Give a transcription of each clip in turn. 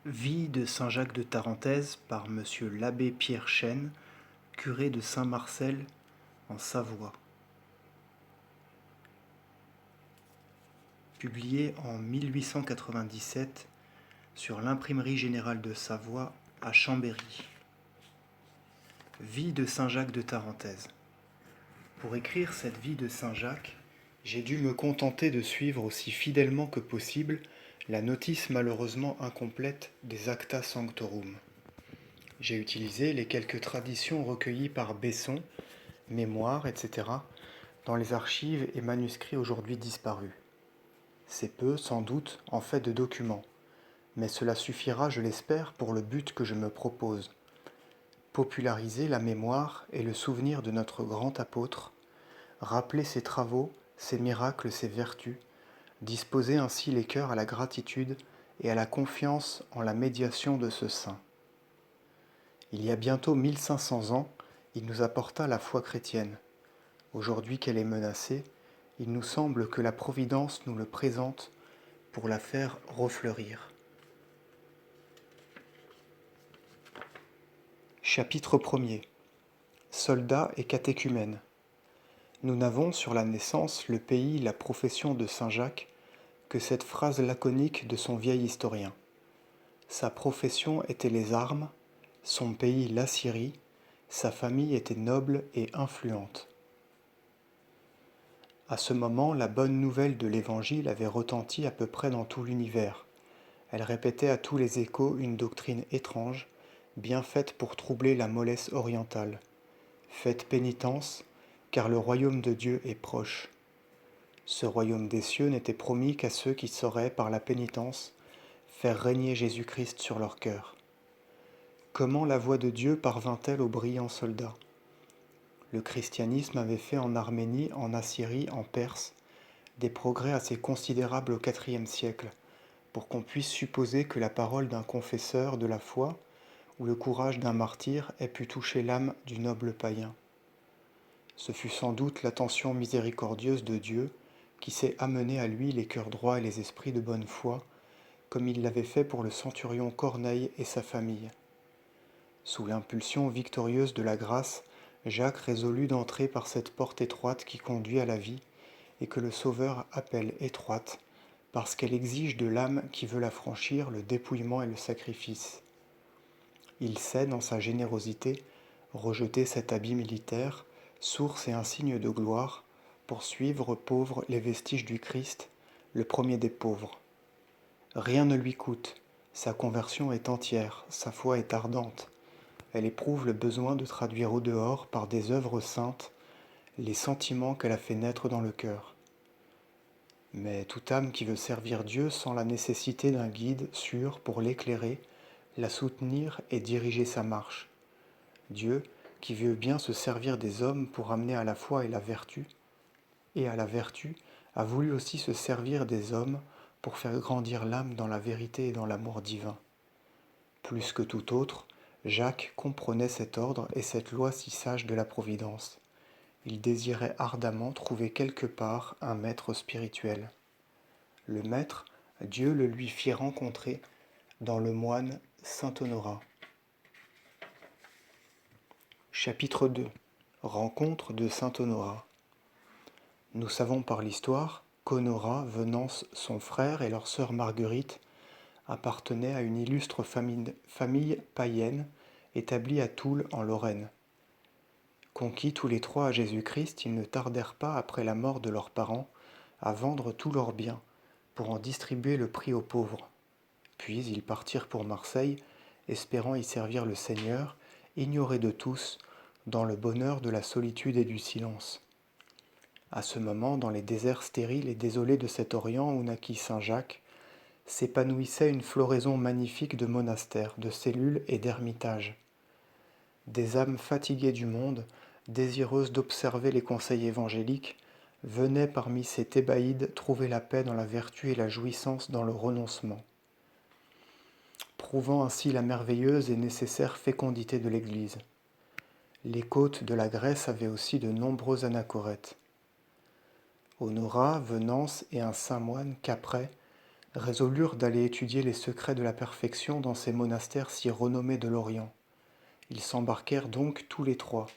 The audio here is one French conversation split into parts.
Vie de Saint-Jacques de Tarentaise par Monsieur l'abbé Pierre Chêne, curé de Saint-Marcel en Savoie. Publié en 1897 sur l'Imprimerie générale de Savoie à Chambéry. Vie de Saint-Jacques de Tarentaise. Pour écrire cette vie de Saint-Jacques, j'ai dû me contenter de suivre aussi fidèlement que possible la notice malheureusement incomplète des Acta Sanctorum. J'ai utilisé les quelques traditions recueillies par Besson, mémoires, etc., dans les archives et manuscrits aujourd'hui disparus. C'est peu, sans doute, en fait de documents, mais cela suffira, je l'espère, pour le but que je me propose. Populariser la mémoire et le souvenir de notre grand apôtre, rappeler ses travaux, ses miracles, ses vertus, disposer ainsi les cœurs à la gratitude et à la confiance en la médiation de ce saint. Il y a bientôt 1500 ans, il nous apporta la foi chrétienne. Aujourd'hui qu'elle est menacée, il nous semble que la Providence nous le présente pour la faire refleurir. Chapitre 1er. Soldats et catéchumènes. Nous n'avons sur la naissance, le pays, la profession de Saint Jacques que cette phrase laconique de son vieil historien. Sa profession était les armes, son pays la Syrie, sa famille était noble et influente. À ce moment, la bonne nouvelle de l'Évangile avait retenti à peu près dans tout l'univers. Elle répétait à tous les échos une doctrine étrange, bien faite pour troubler la mollesse orientale. Faites pénitence, car le royaume de Dieu est proche. Ce royaume des cieux n'était promis qu'à ceux qui sauraient, par la pénitence, faire régner Jésus-Christ sur leur cœur. Comment la voix de Dieu parvint-elle aux brillants soldats ? Le christianisme avait fait en Arménie, en Assyrie, en Perse, des progrès assez considérables au IVe siècle, pour qu'on puisse supposer que la parole d'un confesseur de la foi ou le courage d'un martyr ait pu toucher l'âme du noble païen. Ce fut sans doute l'attention miséricordieuse de Dieu qui s'est amené à lui les cœurs droits et les esprits de bonne foi, comme il l'avait fait pour le centurion Corneille et sa famille. Sous l'impulsion victorieuse de la grâce, Jacques résolut d'entrer par cette porte étroite qui conduit à la vie et que le Sauveur appelle étroite, parce qu'elle exige de l'âme qui veut la franchir le dépouillement et le sacrifice. Il sait, dans sa générosité, rejeter cet habit militaire, source et un signe de gloire, pour suivre, pauvre, les vestiges du Christ, le premier des pauvres. Rien ne lui coûte, sa conversion est entière, sa foi est ardente. Elle éprouve le besoin de traduire au dehors, par des œuvres saintes, les sentiments qu'elle a fait naître dans le cœur. Mais toute âme qui veut servir Dieu sent la nécessité d'un guide sûr pour l'éclairer, la soutenir et diriger sa marche. Dieu, qui veut bien se servir des hommes pour amener à la foi et à la vertu, a voulu aussi se servir des hommes pour faire grandir l'âme dans la vérité et dans l'amour divin. Plus que tout autre, Jacques comprenait cet ordre et cette loi si sage de la Providence. Il désirait ardemment trouver quelque part un maître spirituel. Le maître, Dieu le lui fit rencontrer dans le moine saint Honorat. Chapitre 2. Rencontre de saint Honorat. Nous savons par l'histoire qu'Honorat, Venance, son frère et leur sœur Marguerite appartenaient à une illustre famille païenne établie à Toul en Lorraine. Conquis tous les trois à Jésus-Christ, ils ne tardèrent pas, après la mort de leurs parents, à vendre tous leurs biens pour en distribuer le prix aux pauvres. Puis ils partirent pour Marseille, espérant y servir le Seigneur, ignorés de tous, dans le bonheur de la solitude et du silence. À ce moment, dans les déserts stériles et désolés de cet Orient où naquit saint Jacques, s'épanouissait une floraison magnifique de monastères, de cellules et d'ermitages. Des âmes fatiguées du monde, désireuses d'observer les conseils évangéliques, venaient parmi ces Thébaïdes trouver la paix dans la vertu et la jouissance dans le renoncement, prouvant ainsi la merveilleuse et nécessaire fécondité de l'Église. Les côtes de la Grèce avaient aussi de nombreux anachorètes. Honorat, Venance et un saint moine, Capret, résolurent d'aller étudier les secrets de la perfection dans ces monastères si renommés de l'Orient. Ils s'embarquèrent donc tous les trois,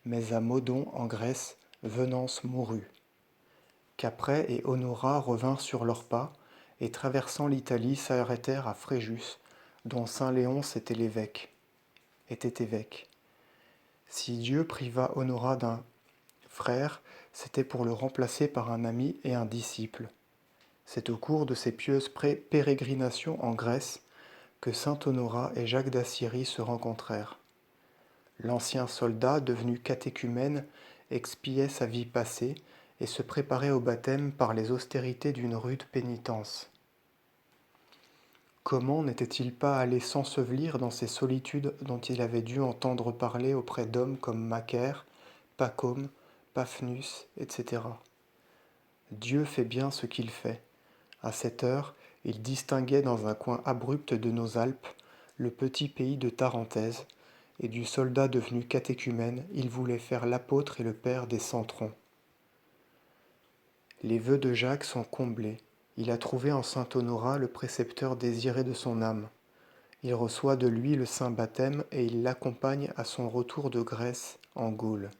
mais à Modon en Grèce, Venance mourut. Capret et Honorat revinrent sur leurs pas, et traversant l'Italie s'arrêtèrent à Fréjus, dont saint Léon était évêque. Si Dieu priva Honorat d'un frère, c'était pour le remplacer par un ami et un disciple. C'est au cours de ces pieuses pérégrinations en Grèce que saint Honorat et Jacques d'Assyrie se rencontrèrent. L'ancien soldat, devenu catéchumène, expiait sa vie passée et se préparait au baptême par les austérités d'une rude pénitence. Comment n'était-il pas allé s'ensevelir dans ces solitudes dont il avait dû entendre parler auprès d'hommes comme Macaire, Pacôme, Paphnus, etc. Dieu fait bien ce qu'il fait. À cette heure, il distinguait dans un coin abrupt de nos Alpes le petit pays de Tarentaise, et du soldat devenu catéchumène, il voulait faire l'apôtre et le père des centrons. Les vœux de Jacques sont comblés. Il a trouvé en saint Honorat le précepteur désiré de son âme. Il reçoit de lui le saint baptême et il l'accompagne à son retour de Grèce en Gaule.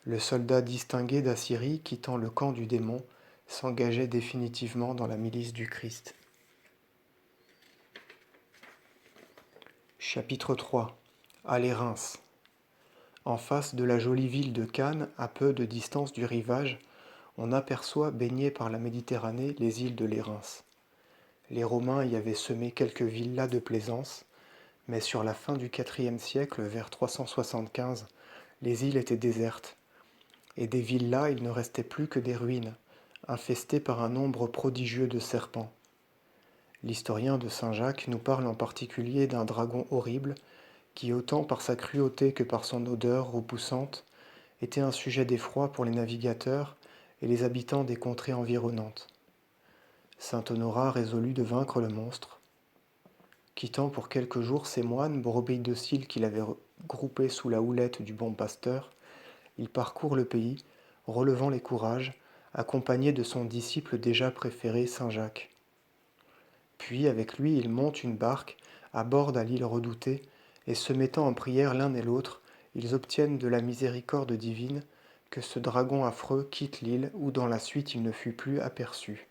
Le soldat distingué d'Assyrie, quittant le camp du démon, s'engageait définitivement dans la milice du Christ. Chapitre 3. À les Reims. En face de la jolie ville de Cannes, à peu de distance du rivage, on aperçoit, baignées par la Méditerranée, les îles de Lérins. Les Romains y avaient semé quelques villas de plaisance, mais sur la fin du IVe siècle, vers 375, les îles étaient désertes, et des villas il ne restait plus que des ruines, infestées par un nombre prodigieux de serpents. L'historien de Saint-Jacques nous parle en particulier d'un dragon horrible, qui, autant par sa cruauté que par son odeur repoussante, était un sujet d'effroi pour les navigateurs et les habitants des contrées environnantes. Saint Honorat résolut de vaincre le monstre. Quittant pour quelques jours ses moines, brebis dociles qu'il avait groupés sous la houlette du bon pasteur, il parcourt le pays, relevant les courages, accompagné de son disciple déjà préféré, saint Jacques. Puis, avec lui, il monte une barque, aborde à l'île redoutée, et se mettant en prière l'un et l'autre, ils obtiennent de la miséricorde divine que ce dragon affreux quitte l'île où dans la suite il ne fut plus aperçu.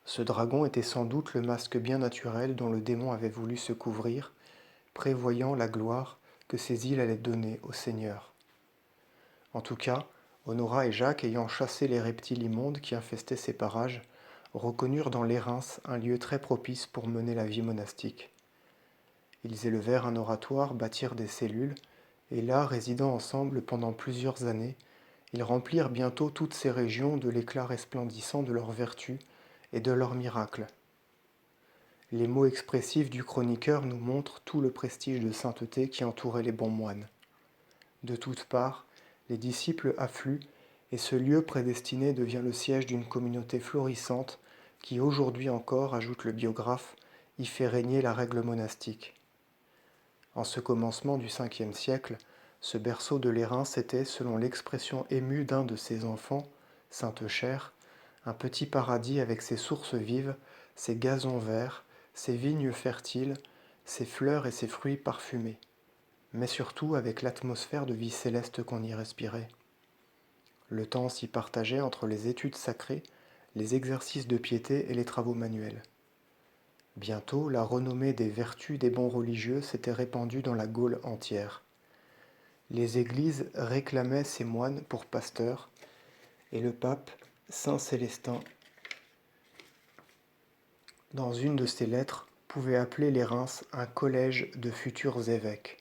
Ce dragon était sans doute le masque bien naturel dont le démon avait voulu se couvrir, prévoyant la gloire que ces îles allaient donner au Seigneur. En tout cas, Honorat et Jacques, ayant chassé les reptiles immondes qui infestaient ces parages, reconnurent dans les Reims un lieu très propice pour mener la vie monastique. Ils élevèrent un oratoire, bâtirent des cellules, et là, résidant ensemble pendant plusieurs années, ils remplirent bientôt toutes ces régions de l'éclat resplendissant de leurs vertus et de leurs miracles. Les mots expressifs du chroniqueur nous montrent tout le prestige de sainteté qui entourait les bons moines. De toutes parts, les disciples affluent, et ce lieu prédestiné devient le siège d'une communauté florissante qui, aujourd'hui encore, ajoute le biographe, y fait régner la règle monastique. En ce commencement du Ve siècle, ce berceau de l'Érins était, selon l'expression émue d'un de ses enfants, Sainte-Chère, un petit paradis avec ses sources vives, ses gazons verts, ses vignes fertiles, ses fleurs et ses fruits parfumés, mais surtout avec l'atmosphère de vie céleste qu'on y respirait. Le temps s'y partageait entre les études sacrées, les exercices de piété et les travaux manuels. Bientôt, la renommée des vertus des bons religieux s'était répandue dans la Gaule entière. Les églises réclamaient ces moines pour pasteurs, et le pape, saint Célestin, dans une de ses lettres, pouvait appeler les Reims un collège de futurs évêques.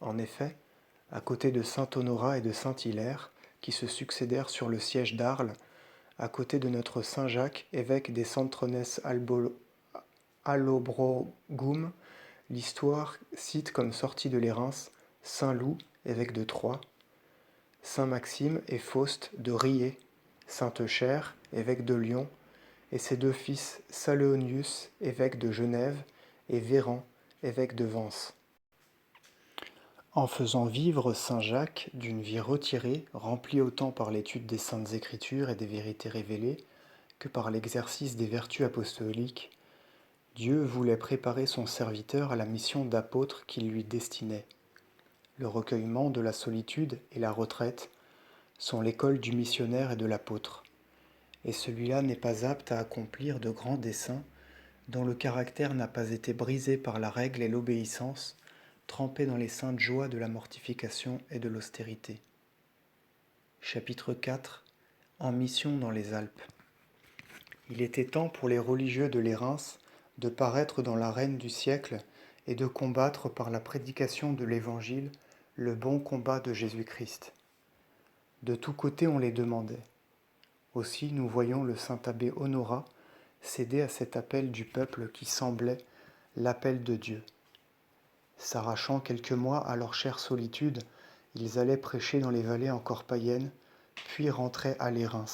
En effet, à côté de saint Honorat et de saint Hilaire, qui se succédèrent sur le siège d'Arles, à côté de notre saint Jacques, évêque des Centrones Allobrogum, l'histoire cite comme sorti de l'Érins saint Loup, évêque de Troyes, saint Maxime et Faust de Riez, sainte Chère, évêque de Lyon, et ses deux fils Saléonius, évêque de Genève, et Véran, évêque de Vence. En faisant vivre saint Jacques d'une vie retirée, remplie autant par l'étude des saintes écritures et des vérités révélées, que par l'exercice des vertus apostoliques, Dieu voulait préparer son serviteur à la mission d'apôtre qu'il lui destinait. Le recueillement de la solitude et la retraite sont l'école du missionnaire et de l'apôtre, et celui-là n'est pas apte à accomplir de grands desseins dont le caractère n'a pas été brisé par la règle et l'obéissance, trempé dans les saintes joies de la mortification et de l'austérité. Chapitre 4. En mission dans les Alpes. Il était temps pour les religieux de Lérins de paraître dans l'arène du siècle et de combattre par la prédication de l'Évangile le bon combat de Jésus-Christ. De tous côtés on les demandait. Aussi nous voyons le saint abbé Honorat céder à cet appel du peuple qui semblait l'appel de Dieu. S'arrachant quelques mois à leur chère solitude, ils allaient prêcher dans les vallées encore païennes, puis rentraient à Lérins.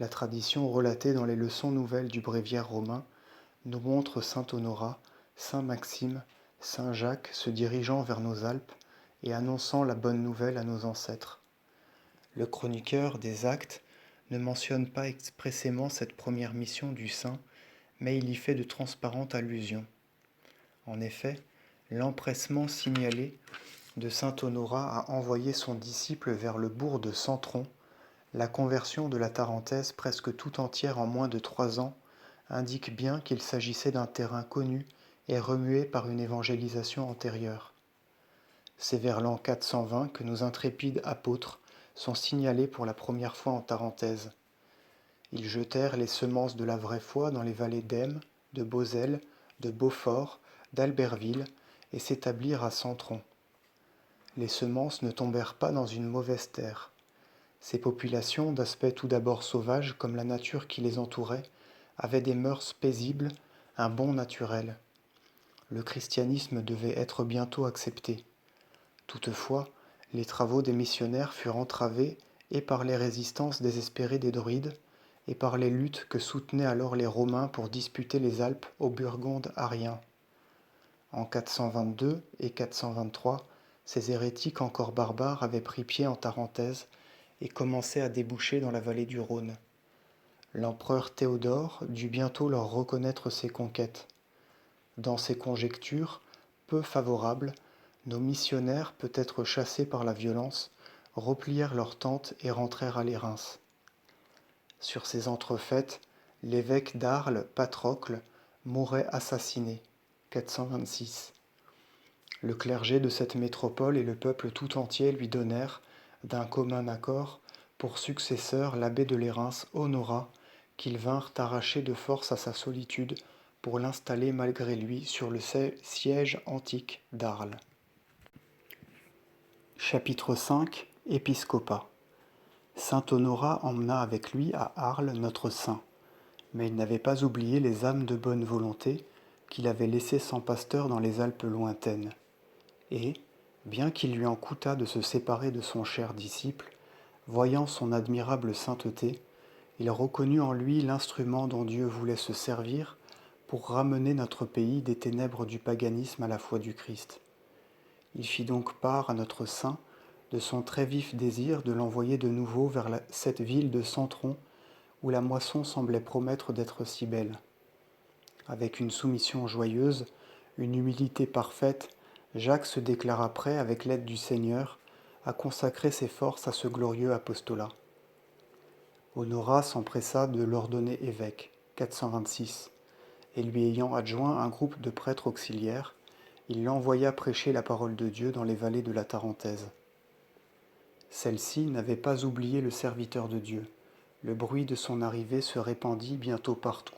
La tradition relatée dans les leçons nouvelles du bréviaire romain nous montre saint Honorat, saint Maxime, saint Jacques se dirigeant vers nos Alpes et annonçant la bonne nouvelle à nos ancêtres. Le chroniqueur des Actes ne mentionne pas expressément cette première mission du saint, mais il y fait de transparentes allusions. En effet, l'empressement signalé de saint Honorat à envoyer son disciple vers le bourg de Centron, la conversion de la Tarentaise presque tout entière en moins de 3 ans, indique bien qu'il s'agissait d'un terrain connu et remué par une évangélisation antérieure. C'est vers l'an 420 que nos intrépides apôtres sont signalés pour la première fois en Tarentaise. Ils jetèrent les semences de la vraie foi dans les vallées d'Aismes, de Beauzelle, de Beaufort, d'Albertville et s'établirent à Centron. Les semences ne tombèrent pas dans une mauvaise terre. Ces populations, d'aspect tout d'abord sauvage comme la nature qui les entourait, avaient des mœurs paisibles, un bon naturel. Le christianisme devait être bientôt accepté. Toutefois, les travaux des missionnaires furent entravés et par les résistances désespérées des Druides et par les luttes que soutenaient alors les Romains pour disputer les Alpes aux Burgondes ariens. En 422 et 423, ces hérétiques encore barbares avaient pris pied en Tarentaise et commençaient à déboucher dans la vallée du Rhône. L'empereur Théodore dut bientôt leur reconnaître ses conquêtes. Dans ces conjectures, peu favorables, nos missionnaires, peut-être chassés par la violence, replièrent leurs tentes et rentrèrent à Lérins. Sur ces entrefaites, l'évêque d'Arles, Patrocle, mourait assassiné, 426. Le clergé de cette métropole et le peuple tout entier lui donnèrent, d'un commun accord, pour successeur l'abbé de Lérins, Honorat, qu'ils vinrent arracher de force à sa solitude pour l'installer malgré lui sur le siège antique d'Arles. Chapitre 5. Épiscopat. Saint Honorat emmena avec lui à Arles notre saint, mais il n'avait pas oublié les âmes de bonne volonté qu'il avait laissées sans pasteur dans les Alpes lointaines. Et, bien qu'il lui en coûtât de se séparer de son cher disciple, voyant son admirable sainteté, il reconnut en lui l'instrument dont Dieu voulait se servir pour ramener notre pays des ténèbres du paganisme à la foi du Christ. Il fit donc part à notre saint de son très vif désir de l'envoyer de nouveau vers cette ville de Centron où la moisson semblait promettre d'être si belle. Avec une soumission joyeuse, une humilité parfaite, Jacques se déclara prêt, avec l'aide du Seigneur, à consacrer ses forces à ce glorieux apostolat. Honorat s'empressa de l'ordonner évêque, 426, et lui ayant adjoint un groupe de prêtres auxiliaires, il l'envoya prêcher la parole de Dieu dans les vallées de la Tarentaise. Celle-ci n'avait pas oublié le serviteur de Dieu. Le bruit de son arrivée se répandit bientôt partout.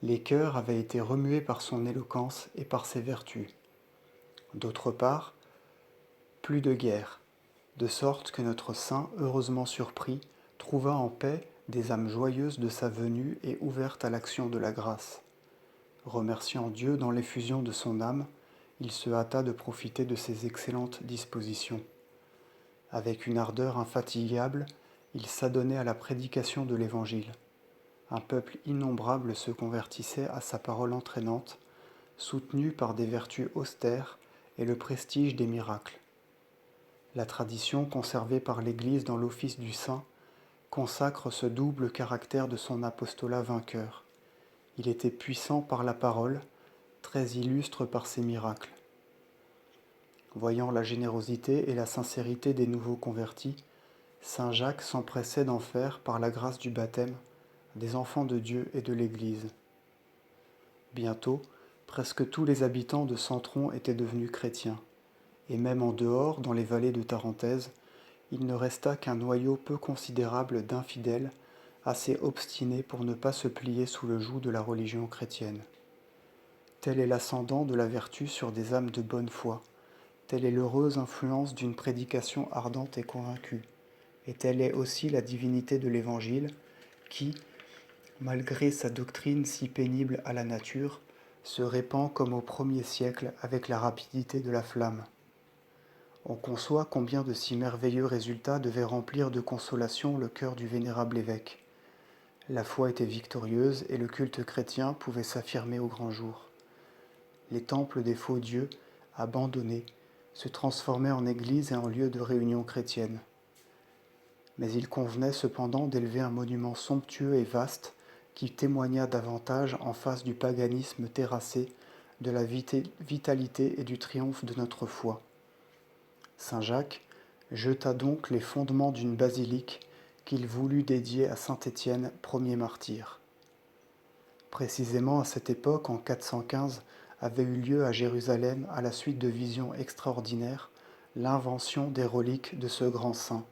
Les cœurs avaient été remués par son éloquence et par ses vertus. D'autre part, plus de guerre, de sorte que notre saint, heureusement surpris, trouva en paix des âmes joyeuses de sa venue et ouvertes à l'action de la grâce. Remerciant Dieu dans l'effusion de son âme, il se hâta de profiter de ses excellentes dispositions. Avec une ardeur infatigable, il s'adonnait à la prédication de l'Évangile. Un peuple innombrable se convertissait à sa parole entraînante, soutenu par des vertus austères et le prestige des miracles. La tradition conservée par l'Église dans l'office du saint consacre ce double caractère de son apostolat vainqueur. Il était puissant par la parole, très illustre par ses miracles. Voyant la générosité et la sincérité des nouveaux convertis, saint Jacques s'empressait d'en faire, par la grâce du baptême, des enfants de Dieu et de l'Église. Bientôt, presque tous les habitants de Centron étaient devenus chrétiens, et même en dehors, dans les vallées de Tarentaise, il ne resta qu'un noyau peu considérable d'infidèles, assez obstinés pour ne pas se plier sous le joug de la religion chrétienne. Tel est l'ascendant de la vertu sur des âmes de bonne foi, telle est l'heureuse influence d'une prédication ardente et convaincue, et telle est aussi la divinité de l'Évangile, qui, malgré sa doctrine si pénible à la nature, se répand comme au premier siècle avec la rapidité de la flamme. On conçoit combien de si merveilleux résultats devaient remplir de consolation le cœur du vénérable évêque. La foi était victorieuse et le culte chrétien pouvait s'affirmer au grand jour. Les temples des faux dieux, abandonnés, se transformaient en églises et en lieux de réunion chrétienne. Mais il convenait cependant d'élever un monument somptueux et vaste qui témoignât davantage en face du paganisme terrassé, de la vitalité et du triomphe de notre foi. Saint Jacques jeta donc les fondements d'une basilique qu'il voulut dédier à saint Étienne, premier martyr. Précisément à cette époque, en 415, avait eu lieu à Jérusalem, à la suite de visions extraordinaires, l'invention des reliques de ce grand saint.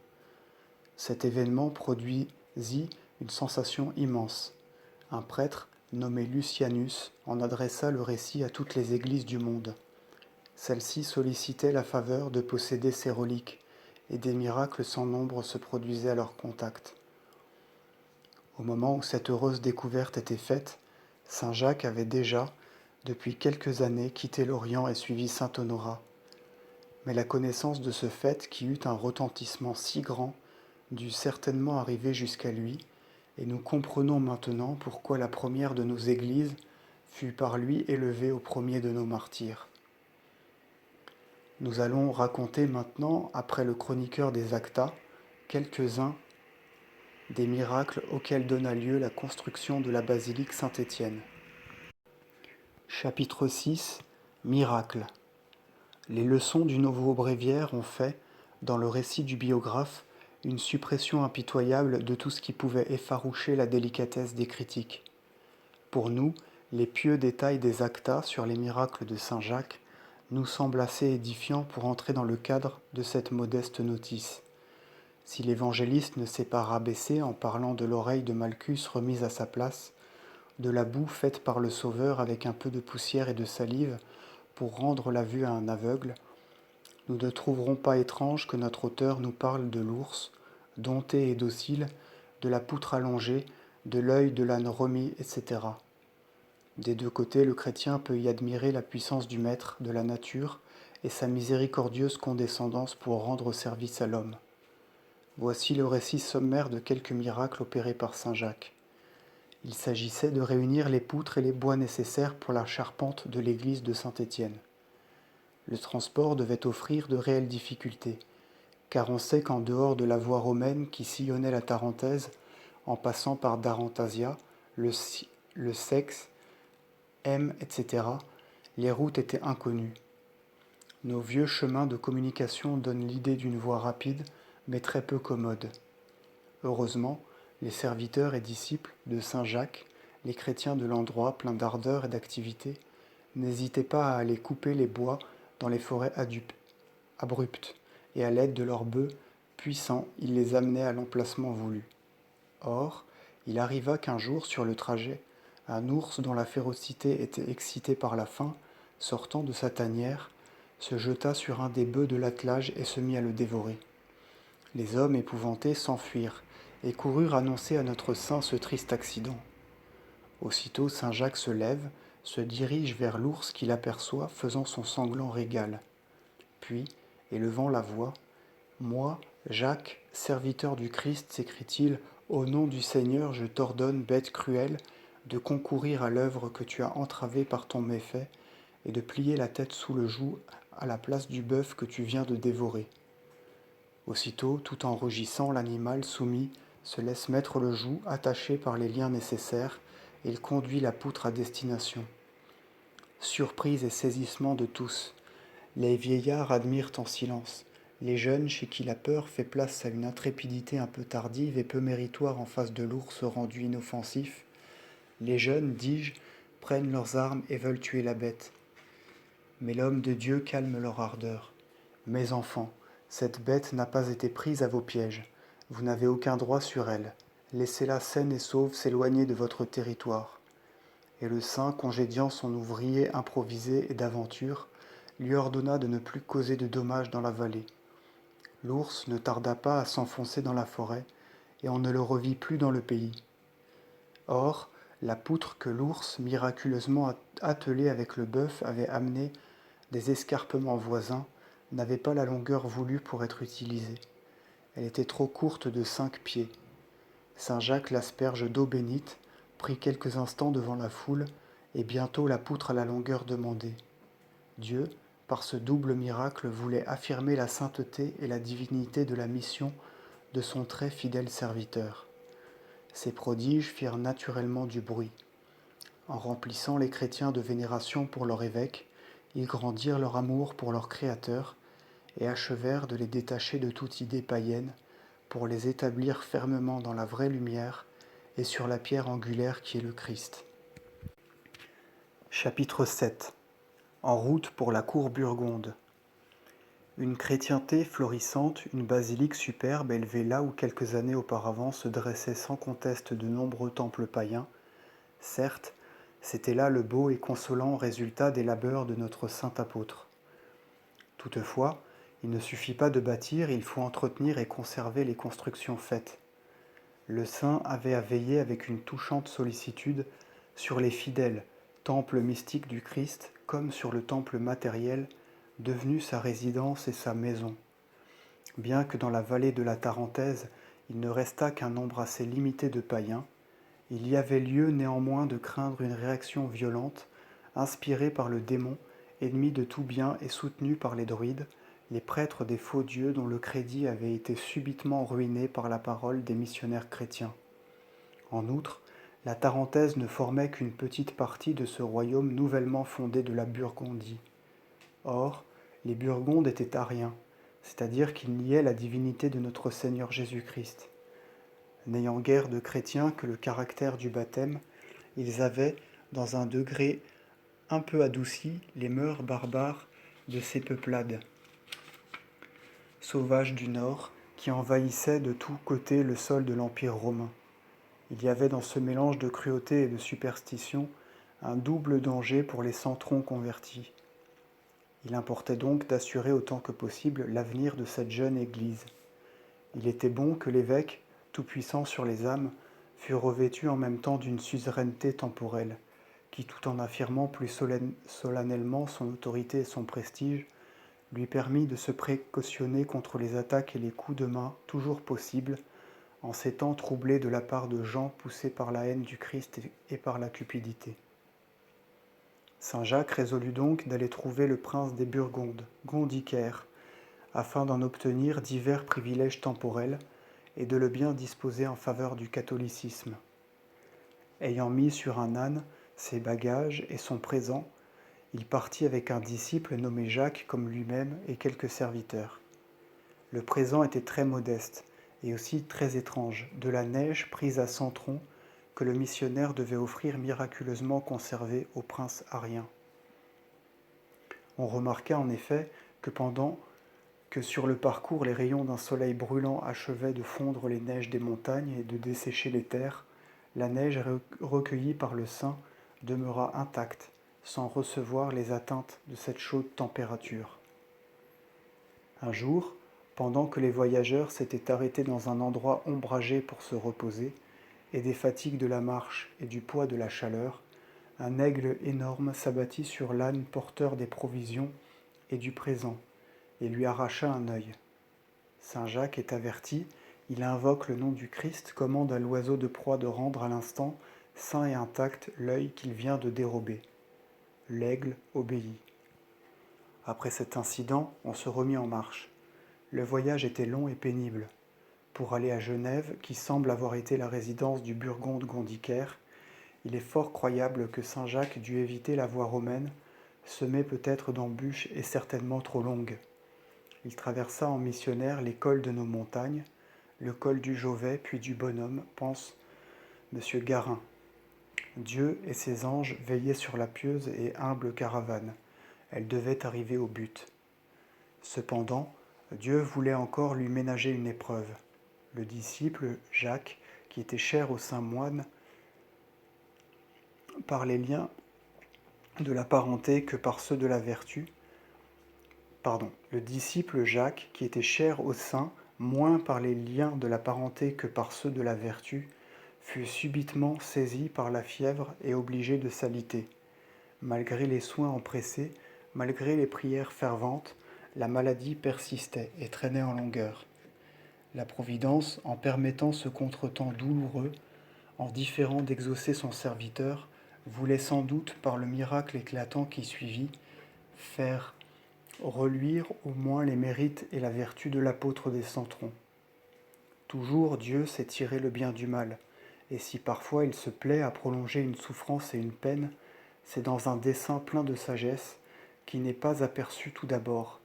Cet événement produisit une sensation immense. Un prêtre, nommé Lucianus, en adressa le récit à toutes les églises du monde. Celles-ci sollicitaient la faveur de posséder ces reliques, et des miracles sans nombre se produisaient à leur contact. Au moment où cette heureuse découverte était faite, saint Jacques avait déjà, depuis quelques années, quitté l'Orient et suivi saint Honorat. Mais la connaissance de ce fait, qui eut un retentissement si grand, dut certainement arriver jusqu'à lui, et nous comprenons maintenant pourquoi la première de nos églises fut par lui élevée au premier de nos martyrs. Nous allons raconter maintenant, après le chroniqueur des Actas, quelques-uns des miracles auxquels donna lieu la construction de la basilique Saint-Étienne. Chapitre 6. Miracles. Les leçons du nouveau bréviaire ont fait, dans le récit du biographe, une suppression impitoyable de tout ce qui pouvait effaroucher la délicatesse des critiques. Pour nous, les pieux détails des Actas sur les miracles de saint Jacques nous semblent assez édifiants pour entrer dans le cadre de cette modeste notice. Si l'évangéliste ne s'est pas rabaissé en parlant de l'oreille de Malchus remise à sa place, de la boue faite par le Sauveur avec un peu de poussière et de salive pour rendre la vue à un aveugle, nous ne trouverons pas étrange que notre auteur nous parle de l'ours, dompté et docile, de la poutre allongée, de l'œil de l'âne remis, etc. Des deux côtés, le chrétien peut y admirer la puissance du Maître, de la nature, et sa miséricordieuse condescendance pour rendre service à l'homme. Voici le récit sommaire de quelques miracles opérés par saint Jacques. Il s'agissait de réunir les poutres et les bois nécessaires pour la charpente de l'église de Saint-Étienne. Le transport devait offrir de réelles difficultés, car on sait qu'en dehors de la voie romaine qui sillonnait la Tarentaise, en passant par Darantasia, le Sexe, M, etc., les routes étaient inconnues. Nos vieux chemins de communication donnent l'idée d'une voie rapide, mais très peu commode. Heureusement, les serviteurs et disciples de saint Jacques, les chrétiens de l'endroit pleins d'ardeur et d'activité, n'hésitaient pas à aller couper les bois dans les forêts abruptes, et à l'aide de leurs bœufs puissants, ils les amenaient à l'emplacement voulu. Or, il arriva qu'un jour, sur le trajet, un ours dont la férocité était excitée par la faim, sortant de sa tanière, se jeta sur un des bœufs de l'attelage et se mit à le dévorer. Les hommes épouvantés s'enfuirent et coururent annoncer à notre saint ce triste accident. Aussitôt saint Jacques se lève, se dirige vers l'ours qu'il aperçoit faisant son sanglant régal. Puis, élevant la voix, « Moi, Jacques, serviteur du Christ, s'écrie-t-il, au nom du Seigneur, je t'ordonne, bête cruelle, de concourir à l'œuvre que tu as entravée par ton méfait, et de plier la tête sous le joug à la place du bœuf que tu viens de dévorer. » Aussitôt, tout en rugissant, l'animal soumis se laisse mettre le joug attaché par les liens nécessaires, et il conduit la poutre à destination. Surprise et saisissement de tous. Les vieillards admirent en silence. Les jeunes, chez qui la peur fait place à une intrépidité un peu tardive et peu méritoire en face de l'ours rendu inoffensif, les jeunes, dis-je, prennent leurs armes et veulent tuer la bête. Mais l'homme de Dieu calme leur ardeur. Mes enfants, cette bête n'a pas été prise à vos pièges. Vous n'avez aucun droit sur elle. Laissez-la saine et sauve s'éloigner de votre territoire. Et le saint, congédiant son ouvrier improvisé et d'aventure, lui ordonna de ne plus causer de dommages dans la vallée. L'ours ne tarda pas à s'enfoncer dans la forêt, et on ne le revit plus dans le pays. Or, la poutre que l'ours, miraculeusement attelée avec le bœuf, avait amenée des escarpements voisins, n'avait pas la longueur voulue pour être utilisée. Elle était trop courte de 5 pieds. Saint Jacques l'asperge d'eau bénite, prit quelques instants devant la foule, et bientôt la poutre à la longueur demandée. Dieu, par ce double miracle, voulait affirmer la sainteté et la divinité de la mission de son très fidèle serviteur. Ces prodiges firent naturellement du bruit. En remplissant les chrétiens de vénération pour leur évêque, ils grandirent leur amour pour leur Créateur et achevèrent de les détacher de toute idée païenne pour les établir fermement dans la vraie lumière et sur la pierre angulaire qui est le Christ. Chapitre 7. En route pour la cour burgonde. Une chrétienté florissante, une basilique superbe élevée là où quelques années auparavant se dressaient sans conteste de nombreux temples païens. Certes, c'était là le beau et consolant résultat des labeurs de notre saint apôtre. Toutefois, il ne suffit pas de bâtir, il faut entretenir et conserver les constructions faites. Le saint avait à veiller avec une touchante sollicitude sur les fidèles, temple mystique du Christ, comme sur le temple matériel, devenu sa résidence et sa maison. Bien que dans la vallée de la Tarentaise, il ne restât qu'un nombre assez limité de païens, il y avait lieu néanmoins de craindre une réaction violente, inspirée par le démon, ennemi de tout bien et soutenu par les druides, les prêtres des faux dieux dont le crédit avait été subitement ruiné par la parole des missionnaires chrétiens. En outre, la Tarentaise ne formait qu'une petite partie de ce royaume nouvellement fondé de la Burgondie. Or, les Burgondes étaient ariens, c'est-à-dire qu'ils niaient la divinité de notre Seigneur Jésus-Christ. N'ayant guère de chrétiens que le caractère du baptême, ils avaient, dans un degré un peu adouci, les mœurs barbares de ces peuplades sauvages du Nord qui envahissaient de tous côtés le sol de l'Empire romain. Il y avait dans ce mélange de cruauté et de superstition un double danger pour les centrons convertis. Il importait donc d'assurer autant que possible l'avenir de cette jeune Église. Il était bon que l'évêque, tout-puissant sur les âmes, fût revêtu en même temps d'une suzeraineté temporelle, qui, tout en affirmant plus solennellement son autorité et son prestige, lui permit de se précautionner contre les attaques et les coups de main toujours possibles, en ces temps troublés de la part de gens poussés par la haine du Christ et par la cupidité. Saint Jacques résolut donc d'aller trouver le prince des Burgondes, Gondicaire, afin d'en obtenir divers privilèges temporels et de le bien disposer en faveur du catholicisme. Ayant mis sur un âne ses bagages et son présent, il partit avec un disciple nommé Jacques comme lui-même et quelques serviteurs. Le présent était très modeste et aussi très étrange, de la neige prise à 100 troncs que le missionnaire devait offrir miraculeusement conservée au prince arien. On remarqua en effet que pendant que sur le parcours les rayons d'un soleil brûlant achevaient de fondre les neiges des montagnes et de dessécher les terres, la neige recueillie par le saint demeura intacte, sans recevoir les atteintes de cette chaude température. Un jour, pendant que les voyageurs s'étaient arrêtés dans un endroit ombragé pour se reposer, et des fatigues de la marche et du poids de la chaleur, un aigle énorme s'abattit sur l'âne porteur des provisions et du présent, et lui arracha un œil. Saint Jacques est averti, il invoque le nom du Christ, commande à l'oiseau de proie de rendre à l'instant, sain et intact, l'œil qu'il vient de dérober. L'aigle obéit. Après cet incident, on se remit en marche. Le voyage était long et pénible. pour aller à Genève, qui semble avoir été la résidence du Burgonde Gondicaire, il est fort croyable que saint Jacques dut éviter la voie romaine, semée peut-être d'embûches et certainement trop longues. Il traversa en missionnaire les cols de nos montagnes, le col du Jovet puis du Bonhomme, pense M. Garin. Dieu et ses anges veillaient sur la pieuse et humble caravane. Elle devait arriver au but. Cependant, Dieu voulait encore lui ménager une épreuve. Le disciple, Jacques, qui était cher au saint moine, par les liens de la parenté que par ceux de la vertu, le disciple Jacques, qui était cher au saint, moins par les liens de la parenté que par ceux de la vertu, fut subitement saisi par la fièvre et obligé de s'aliter. Malgré les soins empressés, malgré les prières ferventes, la maladie persistait et traînait en longueur. La Providence, en permettant ce contretemps douloureux, en différant d'exaucer son serviteur, voulait sans doute, par le miracle éclatant qui suivit, faire reluire au moins les mérites et la vertu de l'apôtre des Centrons. Toujours Dieu sait tirer le bien du mal, et si parfois il se plaît à prolonger une souffrance et une peine, c'est dans un dessein plein de sagesse qui n'est pas aperçu tout d'abord,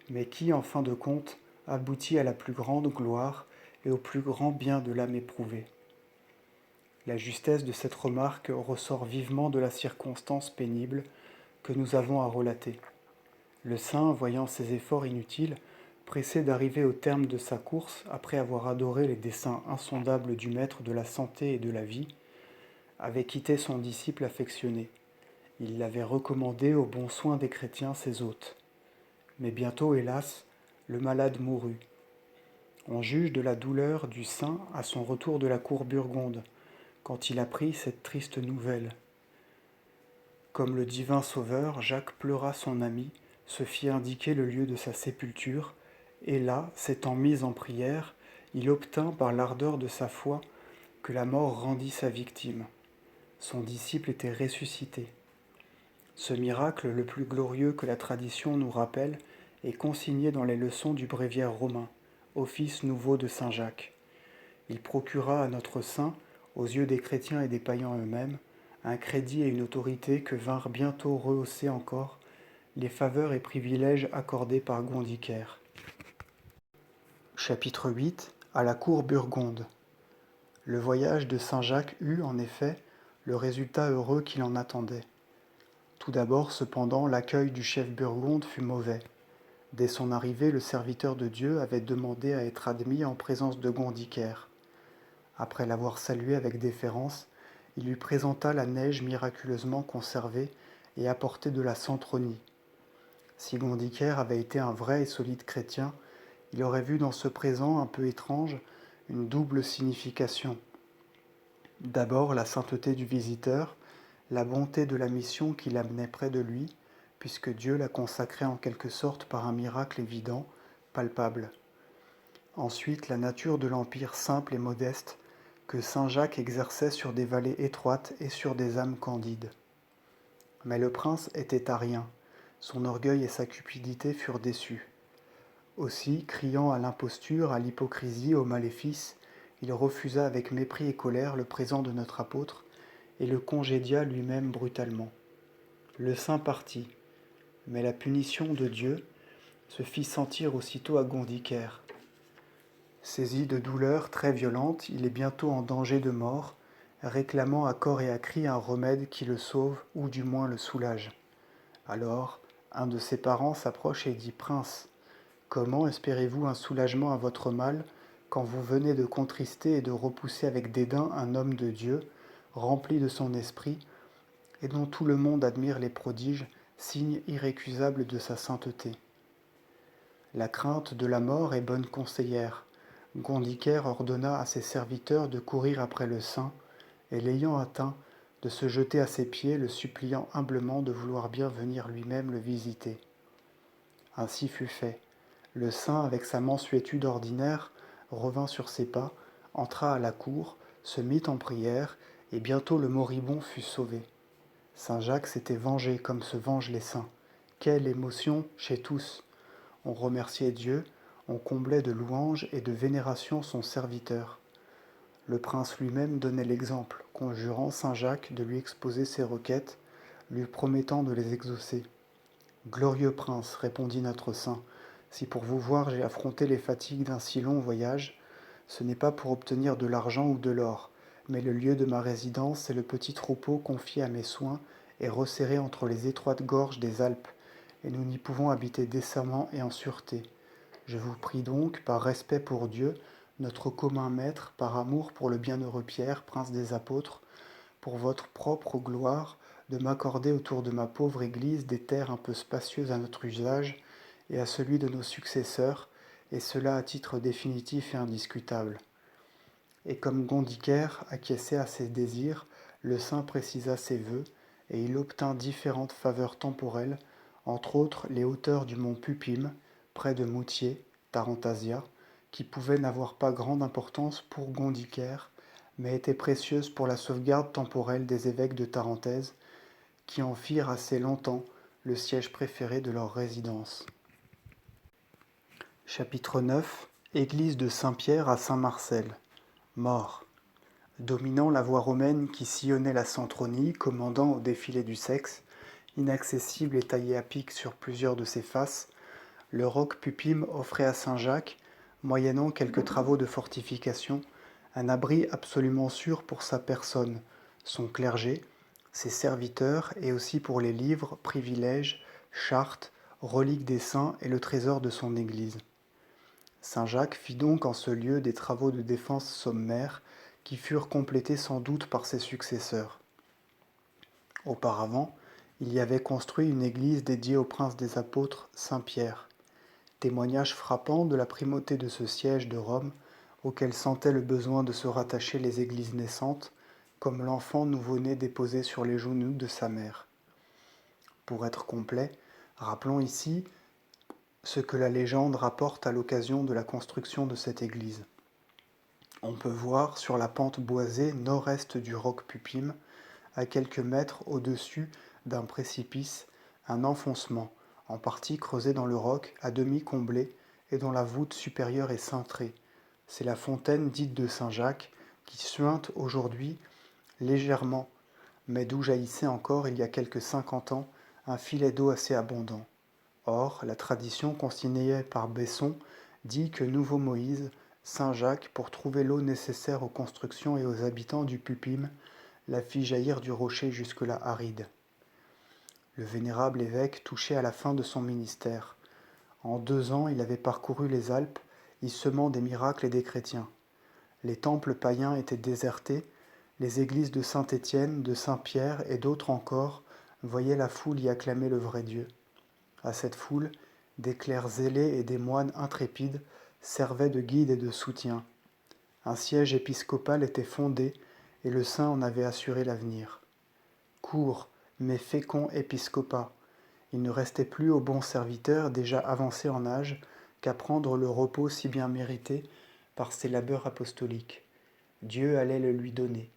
mais qui, en fin de compte, aboutit à la plus grande gloire et au plus grand bien de l'âme éprouvée. La justesse de cette remarque ressort vivement de la circonstance pénible que nous avons à relater. Le saint, voyant ses efforts inutiles, pressé d'arriver au terme de sa course après avoir adoré les desseins insondables du Maître de la santé et de la vie, avait quitté son disciple affectionné. Il l'avait recommandé aux bons soins des chrétiens, ses hôtes. Mais bientôt, hélas, le malade mourut. On juge de la douleur du saint à son retour de la cour burgonde, quand il apprit cette triste nouvelle. Comme le divin sauveur, Jacques pleura son ami, se fit indiquer le lieu de sa sépulture, et là, s'étant mis en prière, il obtint par l'ardeur de sa foi que la mort rendît sa victime. Son disciple était ressuscité. Ce miracle, le plus glorieux que la tradition nous rappelle, est consigné dans les leçons du bréviaire romain, office nouveau de saint Jacques. Il procura à notre saint, aux yeux des chrétiens et des païens eux-mêmes, un crédit et une autorité que vinrent bientôt rehausser encore les faveurs et privilèges accordés par Gondicaire. Chapitre 8. À la cour burgonde. Le voyage de saint Jacques eut, en effet, le résultat heureux qu'il en attendait. Tout d'abord, cependant, l'accueil du chef burgonde fut mauvais. Dès son arrivée, le serviteur de Dieu avait demandé à être admis en présence de Gondicaire. Après l'avoir salué avec déférence, il lui présenta la neige miraculeusement conservée et apportée de la Centronie. Si Gondicaire avait été un vrai et solide chrétien, il aurait vu dans ce présent un peu étrange une double signification. D'abord, la sainteté du visiteur, la bonté de la mission qui l'amenait près de lui, puisque Dieu la consacrait en quelque sorte par un miracle évident, palpable. Ensuite, la nature de l'empire simple et modeste que saint Jacques exerçait sur des vallées étroites et sur des âmes candides. Mais le prince était arien, son orgueil et sa cupidité furent déçus. Aussi, criant à l'imposture, à l'hypocrisie, au maléfice, il refusa avec mépris et colère le présent de notre apôtre et le congédia lui-même brutalement. Le saint partit, mais la punition de Dieu se fit sentir aussitôt à Gondicaire. Saisi de douleurs très violentes, il est bientôt en danger de mort, réclamant à corps et à cri un remède qui le sauve ou du moins le soulage. Alors, un de ses parents s'approche et dit : « Prince, comment espérez-vous un soulagement à votre mal quand vous venez de contrister et de repousser avec dédain un homme de Dieu, rempli de son esprit, et dont tout le monde admire les prodiges, signe irrécusable de sa sainteté. La crainte de la mort est bonne conseillère. Gondicaire ordonna à ses serviteurs de courir après le saint, et l'ayant atteint, de se jeter à ses pieds, le suppliant humblement de vouloir bien venir lui-même le visiter. Ainsi fut fait. Le saint, avec sa mansuétude ordinaire, revint sur ses pas, entra à la cour, se mit en prière, et bientôt le moribond fut sauvé. Saint Jacques s'était vengé comme se vengent les saints. Quelle émotion chez tous! On remerciait Dieu, On comblait de louanges et de vénération son serviteur. Le prince lui-même donnait l'exemple, conjurant saint Jacques de lui exposer ses requêtes, lui promettant de les exaucer. Glorieux prince, répondit notre saint, si pour vous voir j'ai affronté les fatigues d'un si long voyage, ce n'est pas pour obtenir de l'argent ou de l'or, mais le lieu de ma résidence et le petit troupeau confié à mes soins est resserré entre les étroites gorges des Alpes, et nous n'y pouvons habiter décemment et en sûreté. Je vous prie donc, par respect pour Dieu, notre commun maître, par amour pour le bienheureux Pierre, prince des apôtres, pour votre propre gloire, de m'accorder autour de ma pauvre Église des terres un peu spacieuses à notre usage et à celui de nos successeurs, et cela à titre définitif et indiscutable. Et comme Gondicaire acquiesçait à ses désirs, le saint précisa ses vœux, et il obtint différentes faveurs temporelles, entre autres les hauteurs du mont Pupim, près de Moutier, Tarantasia, qui pouvaient n'avoir pas grande importance pour Gondicaire, mais étaient précieuses pour la sauvegarde temporelle des évêques de Tarentaise, qui en firent assez longtemps le siège préféré de leur résidence. Chapitre 9. Église de Saint-Pierre à Saint-Marcel. Mort. Dominant la voie romaine qui sillonnait la Centronie, commandant au défilé du Sexe, inaccessible et taillé à pic sur plusieurs de ses faces, le roc Pupim offrait à Saint-Jacques, moyennant quelques travaux de fortification, un abri absolument sûr pour sa personne, son clergé, ses serviteurs et aussi pour les livres, privilèges, chartes, reliques des saints et le trésor de son Église. Saint-Jacques fit donc en ce lieu des travaux de défense sommaires qui furent complétés sans doute par ses successeurs. Auparavant, il y avait construit une église dédiée au prince des apôtres, Saint Pierre, témoignage frappant de la primauté de ce siège de Rome auquel sentaient le besoin de se rattacher les églises naissantes, comme l'enfant nouveau-né déposé sur les genoux de sa mère. Pour être complet, rappelons ici ce que la légende rapporte à l'occasion de la construction de cette église. On peut voir sur la pente boisée nord-est du roc Pupim, à quelques mètres au-dessus d'un précipice, un enfoncement, en partie creusé dans le roc, à demi comblé, et dont la voûte supérieure est cintrée. C'est la fontaine dite de Saint-Jacques, qui suinte aujourd'hui légèrement, mais d'où jaillissait encore, il y a quelques 50 ans, un filet d'eau assez abondant. Or, la tradition consignée par Besson dit que nouveau Moïse, Saint Jacques, pour trouver l'eau nécessaire aux constructions et aux habitants du Pupim, la fit jaillir du rocher jusque-là aride. Le vénérable évêque touchait à la fin de son ministère. En 2 ans, il avait parcouru les Alpes, y semant des miracles et des chrétiens. Les temples païens étaient désertés, les églises de Saint-Étienne, de Saint-Pierre et d'autres encore voyaient la foule y acclamer le vrai Dieu. À cette foule, des clercs zélés et des moines intrépides servaient de guide et de soutien. Un siège épiscopal était fondé et le saint en avait assuré l'avenir. Court, mais fécond épiscopat, il ne restait plus au bon serviteur déjà avancé en âge qu'à prendre le repos si bien mérité par ses labeurs apostoliques. Dieu allait le lui donner.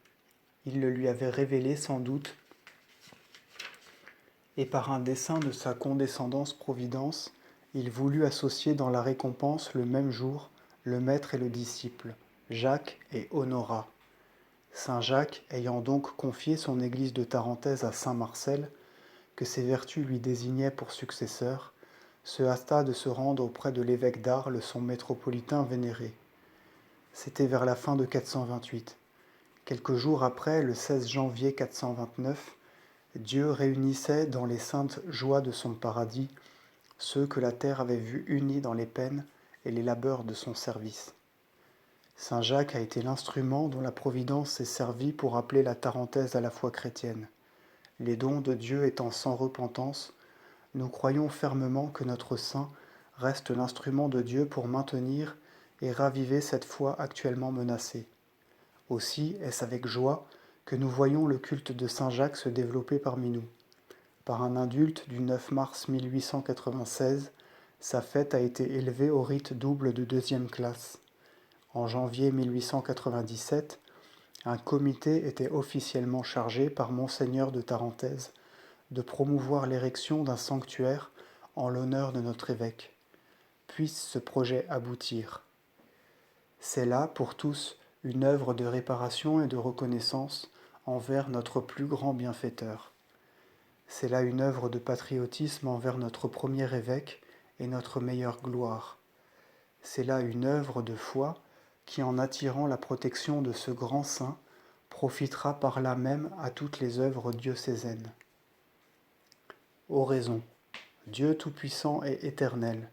Il le lui avait révélé sans doute, et par un dessein de sa condescendance providence, il voulut associer dans la récompense le même jour le maître et le disciple, Jacques et Honorat. Saint Jacques, ayant donc confié son église de Tarentaise à Saint Marcel, que ses vertus lui désignaient pour successeur, se hâta de se rendre auprès de l'évêque d'Arles, son métropolitain vénéré. C'était vers la fin de 428. Quelques jours après, le 16 janvier 429, Dieu réunissait dans les saintes joies de son paradis ceux que la terre avait vus unis dans les peines et les labeurs de son service. Saint Jacques a été l'instrument dont la Providence s'est servie pour appeler la Tarentaise à la foi chrétienne. Les dons de Dieu étant sans repentance, nous croyons fermement que notre saint reste l'instrument de Dieu pour maintenir et raviver cette foi actuellement menacée. Aussi est-ce avec joie que nous voyons le culte de Saint Jacques se développer parmi nous. Par un indulte du 9 mars 1896, sa fête a été élevée au rite double de 2e classe. En janvier 1897, un comité était officiellement chargé par Monseigneur de Tarentaise de promouvoir l'érection d'un sanctuaire en l'honneur de notre évêque. puisse ce projet aboutir. C'est là, pour tous, une œuvre de réparation et de reconnaissance envers notre plus grand bienfaiteur. C'est là une œuvre de patriotisme envers notre premier évêque et notre meilleure gloire. C'est là une œuvre de foi qui, en attirant la protection de ce grand saint, profitera par là même à toutes les œuvres diocésaines. Oraison, Dieu Tout-Puissant et Éternel,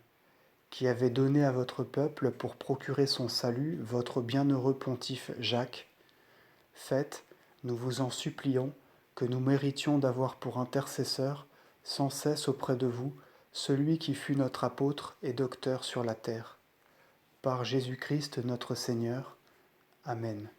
qui avez donné à votre peuple pour procurer son salut votre bienheureux pontife Jacques, faites, nous vous en supplions, que nous méritions d'avoir pour intercesseur, sans cesse auprès de vous, celui qui fut notre apôtre et docteur sur la terre. Par Jésus-Christ notre Seigneur. Amen.